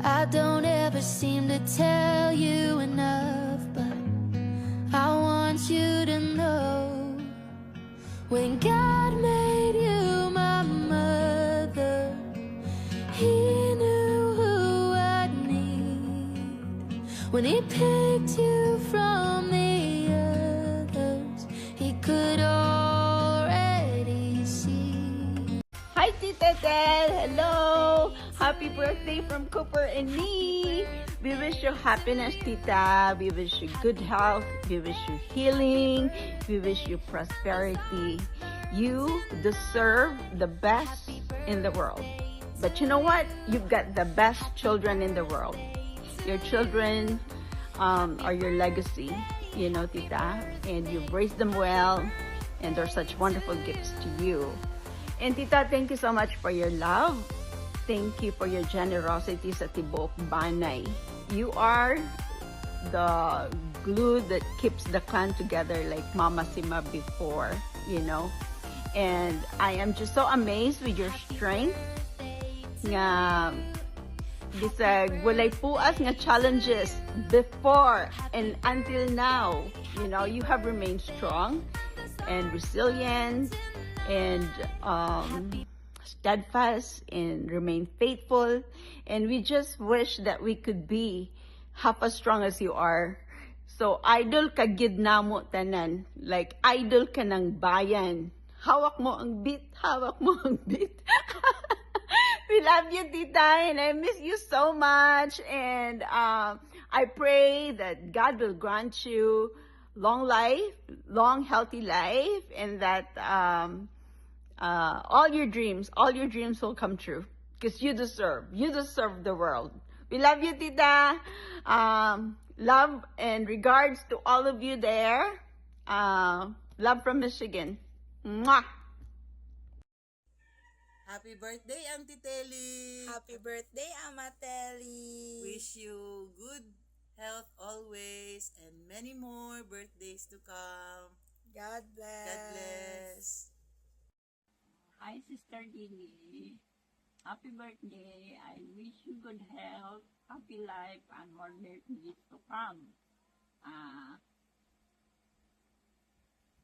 I don't ever seem to tell you enough, but I want you to know when God made you my mother, He knew who I'd need. When He picked you from the others, He could already see. Hi, Tita Tel! Hello! Happy birthday from Cooper and me! We wish you happiness, Tita. We wish you good health. We wish you healing. We wish you prosperity. You deserve the best in the world. But you know what? You've got the best children in the world. Your children are your legacy, you know, Tita. And you've raised them well. And they're such wonderful gifts to you. And Tita, thank you so much for your love. Thank you for your generosity sa Tibuok Banay. You are the glue that keeps the clan together like Mama Sima before, you know. And I am just so amazed with your strength. Nga, bisag walay puas nga challenges before and until now, you know, you have remained strong and resilient and steadfast and remain faithful, and we just wish that we could be half as strong as you are. So idol ka gid namo tanan, like idol ka ng bayan. Hawak mo ang beat, hawak mo ang beat. We love you, Tita, and I miss you so much. And I pray that God will grant you long life, long healthy life, and that all your dreams will come true, because you deserve the world. We love you, Tita. Love and regards to all of you there. Love from Michigan. Mwah! Happy birthday, Auntie Telly! Happy birthday, Ama Telly! Wish you good health always and many more birthdays to come. God bless. God bless. Hi, Sister Dini. Happy birthday. I wish you good health, happy life, and more birthdays to come.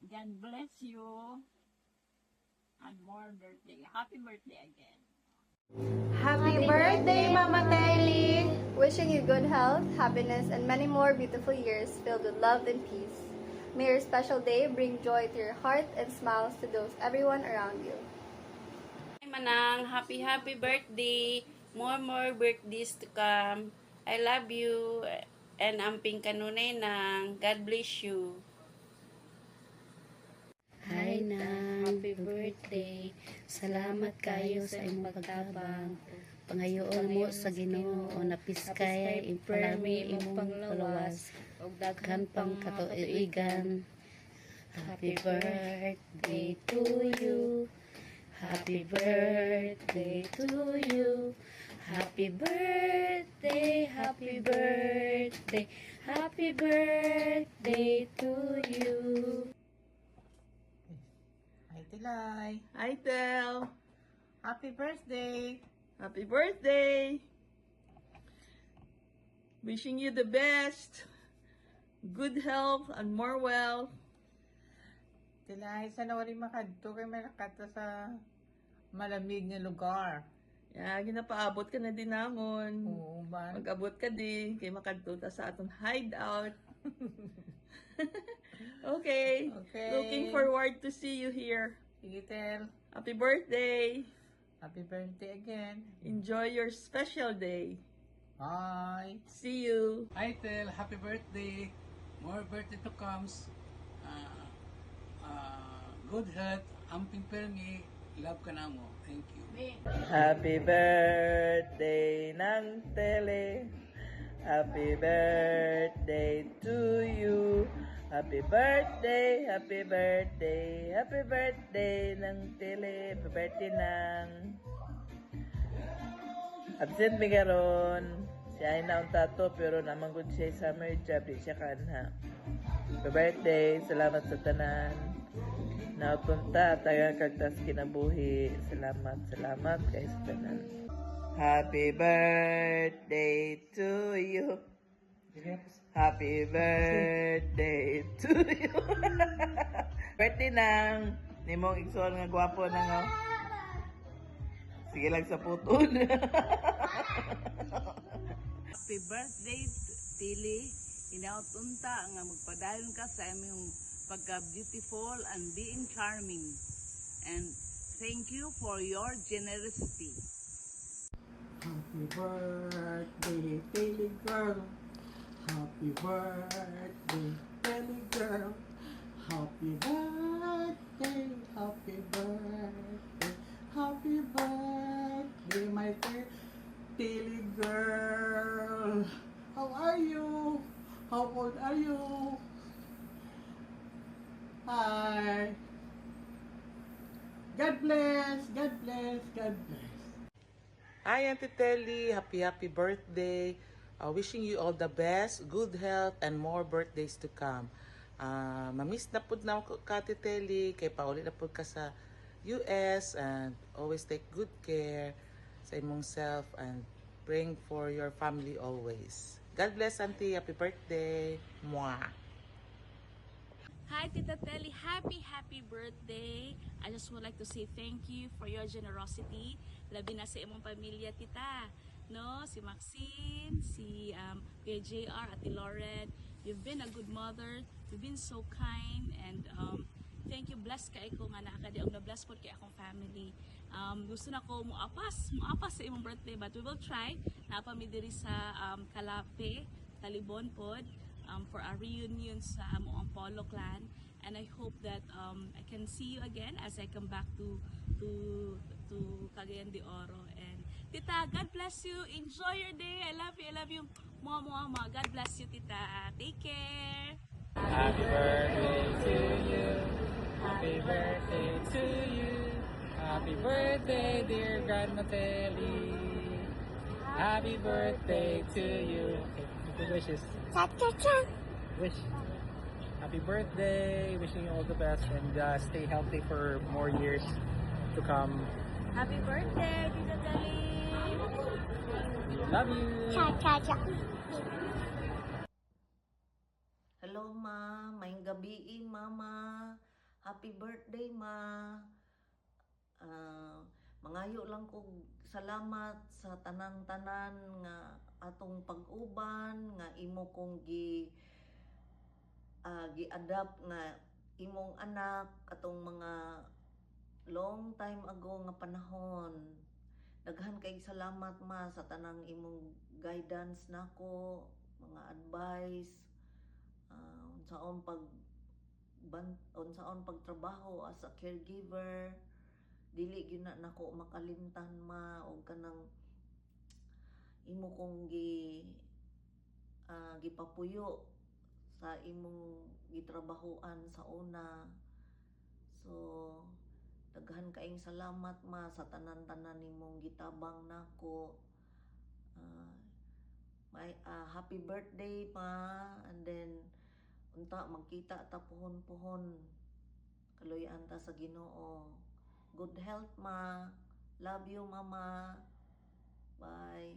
God bless you, and more birthday. Happy birthday again. Happy birthday, Mama Telly! Wishing you good health, happiness, and many more beautiful years filled with love and peace. May your special day bring joy to your heart and smiles to those everyone around you. Hi, Manang, happy birthday. More birthdays to come. I love you and amping kanunay nang God bless you. Hi Nang, happy birthday. Salamat kayo sa imong pagtabang. Pangayoon mo sa Ginoo napiskay impalami imong panglawas ug daghan pang katuigan. Happy birthday to you. Happy birthday to you. Happy birthday, happy birthday, happy birthday to you. Hi, Tilay. Hi, Tel. Happy birthday. Happy birthday. Wishing you the best. Good health and more wealth. Tilay, sana wali makadto kay makakata sa malamig nga lugar. Yeah, ginapaabot ka na din namon. Oo ba? Mag-abot ka din kay makadto ta sa atong hideout. Okay. Looking forward to see you here. Sige, Tel. Happy birthday. Happy birthday again. Enjoy your special day. Bye. See you. Hi Tel, happy birthday. More birthday to comes. Good health, amping permi, love ka na mo. Thank you. Happy birthday ng Tele. Happy birthday to you. Happy birthday, happy birthday, happy birthday ng Tele. Happy birthday ng absent mi karon. Siya ay naon tato pero naman good siya summer job di siya kanha. Happy birthday, salamat sa tanan. Napunta tayo kagtas kinabuhi. Salamat kay sa tanan. Happy birthday Happy birthday to you. Birthday nang nimong igsoon nga gwapo na nga. Sige lang sa putol. Happy birthday, Tili. Inautunta nga magpadayon ka sa aming pagka-beautiful and being charming. And thank you for your generosity. Happy birthday, Tilly girl. Happy birthday, Tilly girl. Happy birthday, happy birthday, happy birthday, my Tilly girl. How are you? How old are you? Hi. God bless, God bless, God bless. Hi, Auntie Telly. Happy birthday. Wishing you all the best, good health, and more birthdays to come. Mamiss na po na ako ka, Auntie Telly. Kay paulit na po ka sa US and always take good care sa imong self and praying for your family always. God bless, Auntie. Happy birthday. Mwah. Hi, Tita Telly. Happy birthday. I just would like to say thank you for your generosity. Labi na sa imong pamilya, Tita. No, si Maxine, si Kuya JR, Ate Lauren. You've been a good mother. You've been so kind. And thank you. Blessed ka ko nga nakakadiog na blessed po kay akong family. Gusto na ko muapas sa imong birthday. But we will try. Napami diri sa Kalape, Talibon pod. For a reunion sa amoang Polo clan, and I hope that I can see you again as I come back to Cagayan de Oro. And Tita, God bless you. Enjoy your day. I love you. Mwah. God bless you, Tita. Take care. Happy birthday to you. Happy birthday to you. Happy birthday, dear Grandma Telly. Happy birthday to you. Okay, good wishes. Wish. Happy birthday. Wishing you all the best and stay healthy for more years to come. Happy birthday, Tita Telly. Love you. Hello, ma. Maayong gabi, mama. Happy birthday, ma. Mangayo lang ko salamat sa tanang-tanan nga atong pag-uban nga imo kong gi-adapt nga imong anak atong mga long time ago nga panahon. Daghan kay salamat, ma, sa tanang imong guidance nako, mga advice, unsaon pagtrabaho as a caregiver. Dili gyud na nako makalimtan, ma, og kanang imo kong gipapuyo sa imong gitrabahoan sa una. So daghan kaayong salamat, ma, sa tanan-tanan nimong gitabang nako. Happy birthday, ma, and then unta magkita ta puhon-puhon. Kaluyan ta sa Ginoo. Good health, ma. Love you, mama. Bye.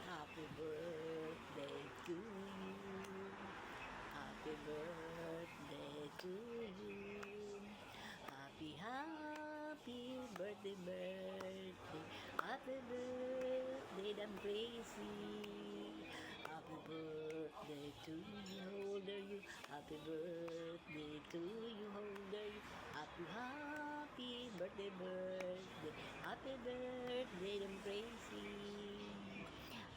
Happy birthday to you. Happy birthday to you. Happy birthday. Happy birthday, Dan Tracy. Happy birthday to you. How old are you? Happy birthday to you. How old are you? Happy birthday. Happy birthday, Dan Tracy.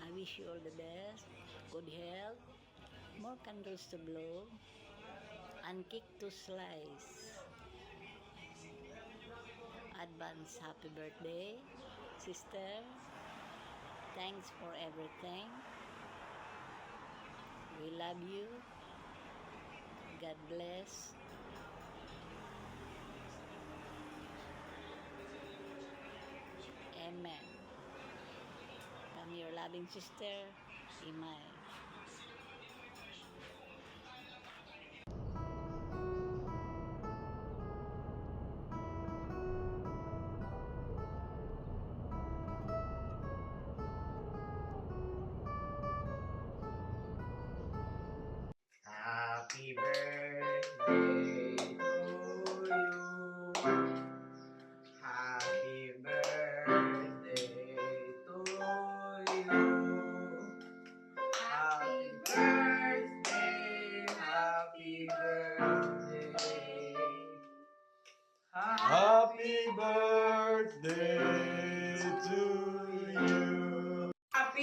I wish you all the best, good health, more candles to blow, and cake to slice. Advance happy birthday, sister. Thanks for everything. We love you. God bless. Amen. From your loving sister, Imay.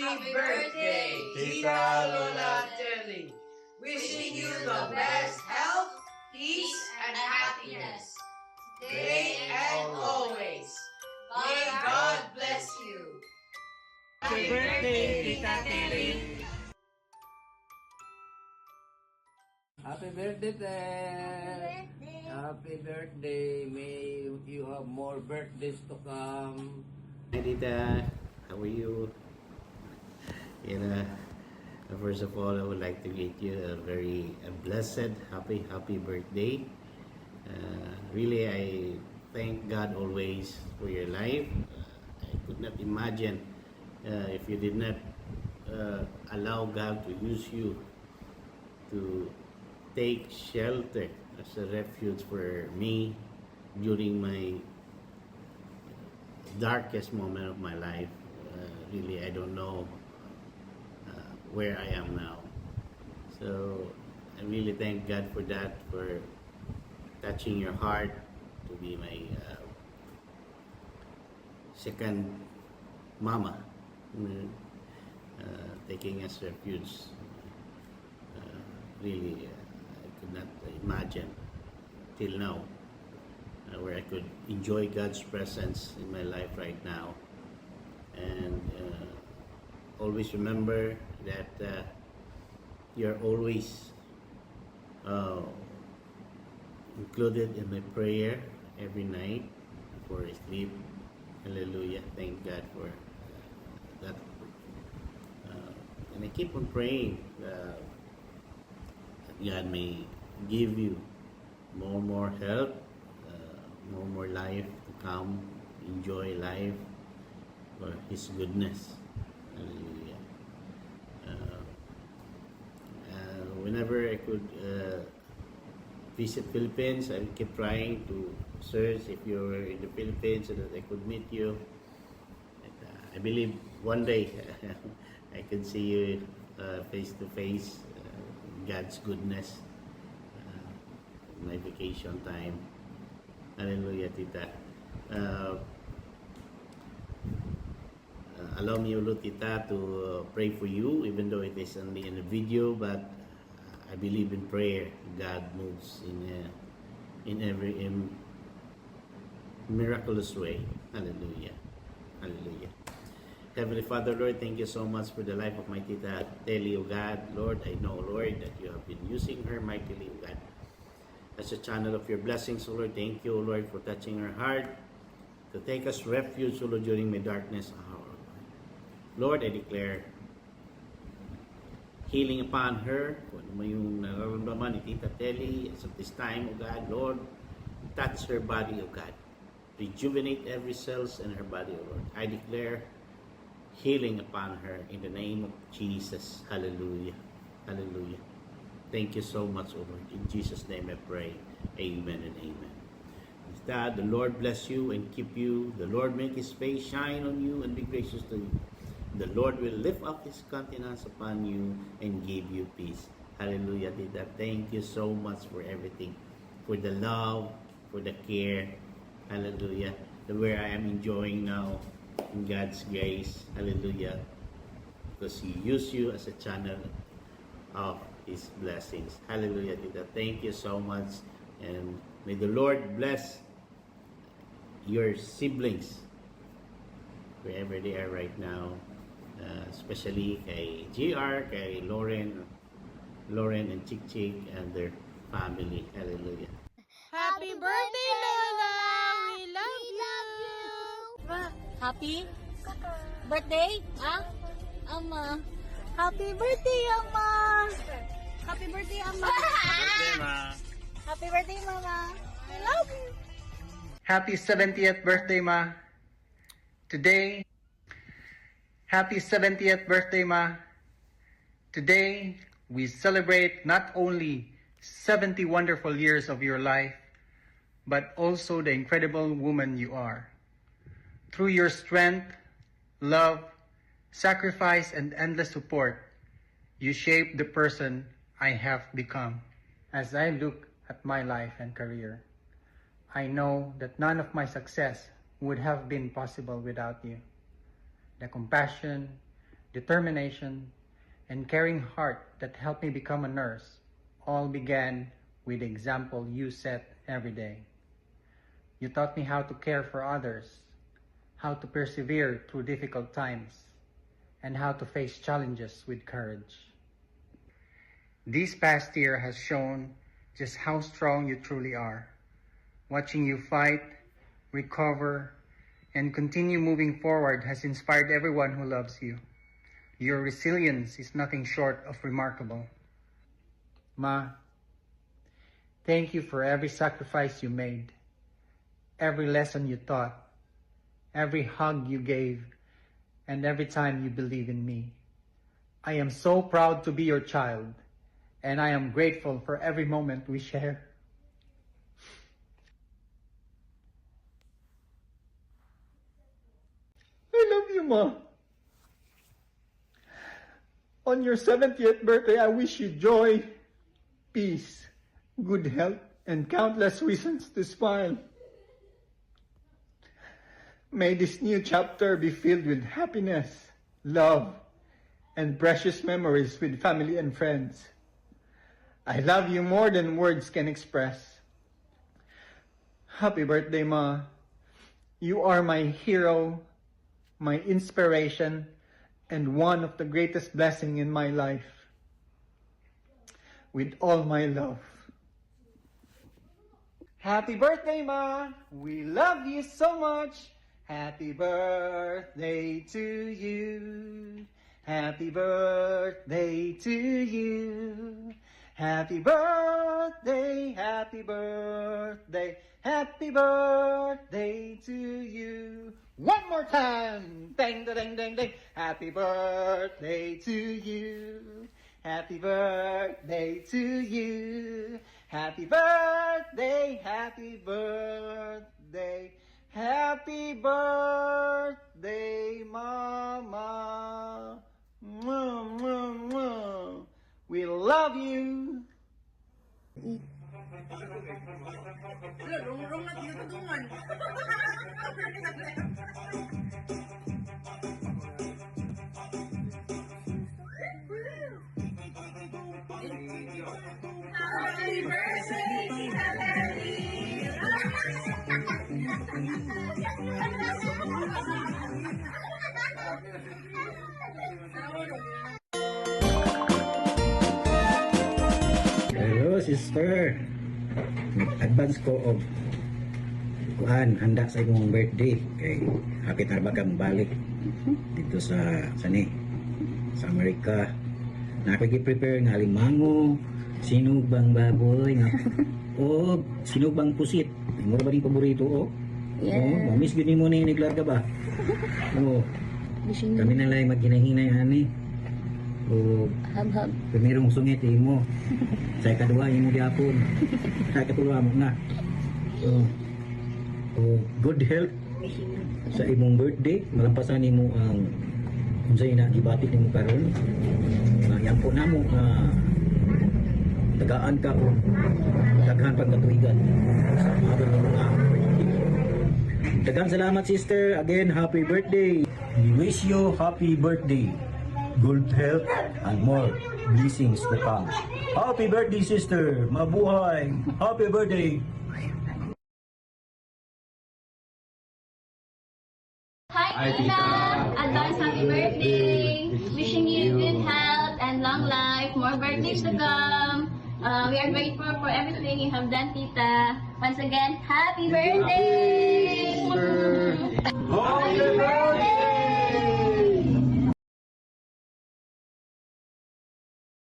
Happy birthday, Tita Lola Telly. Wishing you the best health, peace, and happiness. Today and always. May God bless you. Happy birthday, Tita Telly. Happy birthday, Ted. Happy birthday. May you have more birthdays to come. Hi, Tita. How are you? First of all, I would like to greet you a very blessed, happy birthday. Really, I thank God always for your life. I could not imagine if you did not allow God to use you to take shelter as a refuge for me during my darkest moment of my life. Really, I don't know where I am now. So I really thank God for that, for touching your heart to be my second mama, taking as refuge. Really, I could not imagine till now where I could enjoy God's presence in my life right now. And always remember that you're always included in my prayer every night before I sleep. Hallelujah. Thank God for that. And I keep on praying that God may give you more health, more life to come, enjoy life for His goodness. Hallelujah. Whenever I could visit Philippines, I keep trying to search if you're in the Philippines so that I could meet you. And, I believe one day I could see you face to face. God's goodness, my vacation time. Hallelujah, Tita. Allow me, Tita, to pray for you, even though it is only in a video, but I believe in prayer. God moves in every miraculous way. Hallelujah. Hallelujah. Heavenly Father, Lord, thank you so much for the life of my Tita Telly, O God. Lord, I know, Lord, that you have been using her mightily, O God, as a channel of your blessings, O Lord. Thank you, O Lord, for touching her heart to take us refuge, O Lord, during my darkness hour. Lord, I declare healing upon her. Kung ano yung nararamdaman ni Tita Telly as of this time, O God, Lord, touch her body, O God. Rejuvenate every cells in her body, O Lord. I declare healing upon her in the name of Jesus. Hallelujah. Hallelujah. Thank you so much, O Lord. In Jesus' name I pray. Amen and amen. God, the Lord bless you and keep you. The Lord make His face shine on you and be gracious to you. The Lord will lift up His countenance upon you and give you peace. Hallelujah. Thank you so much for everything. For the love, for the care. Hallelujah. Where I am enjoying now in God's grace. Hallelujah. Because He used you as a channel of His blessings. Hallelujah. Thank you so much. And may the Lord bless your siblings wherever they are right now. Especially kay GR, kay Lauren and Chick Chick and their family. Hallelujah. Happy birthday, Lola! We love you! Happy birthday, Ama. Happy birthday, Ama. Happy birthday, Ama. Birthday, Ma. Happy birthday, Mama. I love you. Happy 70th birthday, Ma. Today, happy 70th birthday, Ma. Today, we celebrate not only 70 wonderful years of your life, but also the incredible woman you are. Through your strength, love, sacrifice, and endless support, you shape the person I have become. As I look at my life and career, I know that none of my success would have been possible without you. The compassion, determination, and caring heart that helped me become a nurse all began with the example you set every day. You taught me how to care for others, how to persevere through difficult times, and how to face challenges with courage. This past year has shown just how strong you truly are. Watching you fight, recover, and continue moving forward has inspired everyone who loves you. Your resilience is nothing short of remarkable. Ma, thank you for every sacrifice you made, every lesson you taught, every hug you gave, and every time you believe in me. I am so proud to be your child, and I am grateful for every moment we share. I love you, Ma. On your 70th birthday, I wish you joy, peace, good health, and countless reasons to smile. May this new chapter be filled with happiness, love, and precious memories with family and friends. I love you more than words can express. Happy birthday, Ma. You are my hero, my inspiration, and one of the greatest blessings in my life. With all my love. Happy birthday, Ma! We love you so much! Happy birthday to you! Happy birthday to you! Happy birthday, happy birthday, happy birthday to you! One more time! Ding, ding, ding, ding! Happy birthday to you! Happy birthday to you! Happy birthday, happy birthday, happy birthday, Mama! Mwah, mwah, mwah. We love you! Happy birthday, Tita Hello, sister. Nag-advance ko og handa sa imong birthday kay hapit na ba kang balik dito sa Amerika. Nakapag-prepare ng alimango, sinugbang baboy, o sinugbang pusit. Mo ba rin paborito, o? Yeah. Oh, mamiss gini mo ni naglarga ba? Oh. Kami na lang maghinay-hinay ani. O hab-hab. Primero mong sungit mo. Sa kadua imo gyapon. Sa katulwa mo na. Good health sa imong birthday. Malampasan nimo ang unsay na gibatik nimo karon. Yan po namo tagaan ka o daghan pang katuigan sa habang nimo na. Daghang salamat, sister. Again, happy birthday. We wish you happy birthday. Good health and more blessings to come. Happy birthday, sister. Mabuhay. Happy birthday. Hi, Tita! Advance happy birthday! Wishing you good health and long life, more birthdays to come. We are grateful for everything you have done, Tita. Once again, happy birthday! Happy birthday!